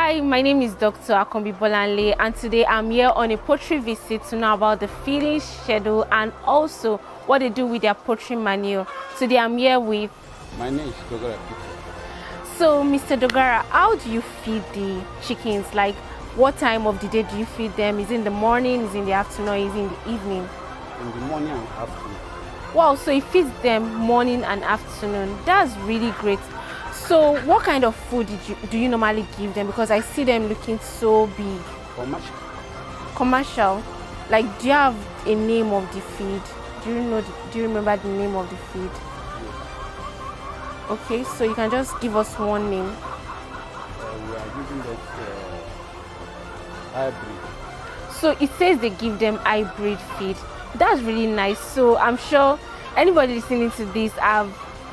Hi, my name is Dr. Akombi Bolanle, and today I'm here on a poultry visit to know about the feeding schedule and also what they do with their poultry manure. Today I'm here with... My name is Dogara. So, Mr. Dogara, how do you feed the chickens? Like, what time of the day do you feed them? Is it in the morning, is it in the afternoon, or is it in the evening? In the morning and afternoon. Wow, so he feeds them morning and afternoon. That's really great. So what kind of food do you normally give them? Because I see them looking so big. Commercial. Commercial. Like, do you have a name of the feed? Do you remember the name of the feed? Yes. Okay, so you can just give us one name. We are giving them hybrid. So it says they give them hybrid feed. That's really nice. So I'm sure anybody listening to this have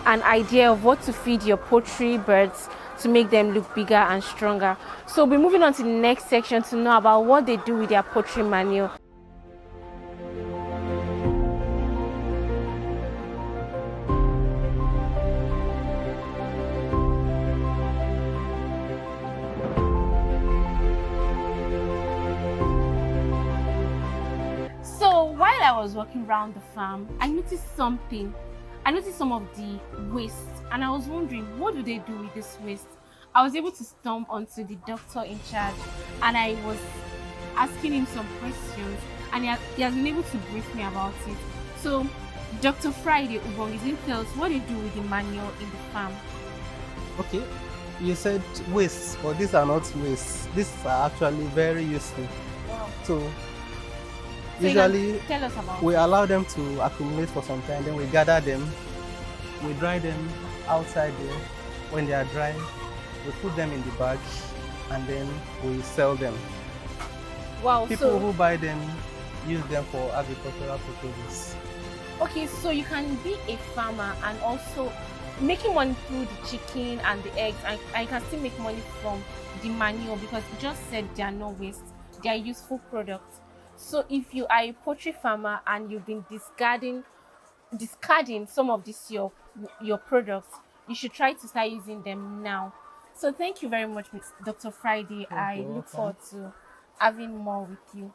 an idea of what to feed your poultry birds to make them look bigger and stronger. So we'll be moving on to the next section to know about what they do with their poultry manure. So while I was walking around the farm, I noticed something. I noticed some of the waste, and I was wondering, what do they do with this waste? I was able to stumble onto the doctor in charge, and I was asking him some questions, and he has been able to brief me about it. So, Dr. Friday Ubong is going to tell us what they do with the manure in the farm. Okay, you said waste, but these are not waste. These are actually very useful. Wow. So Usually, usually tell us about we it. allow them to accumulate for some time, then we gather them, we dry them outside there. When they are dry, we put them in the bag and then we sell them. Wow. People So, who buy them use them for agricultural purposes. okay, so you can be a farmer and also making money through the chicken and the eggs, and I can still make money from the manure because you just said they are no waste, they are useful products. So if you are a poultry farmer and you've been discarding some of this your products, you should try to start using them now. So thank you very much, Dr. Friday. I You're look welcome. forward to having more with you.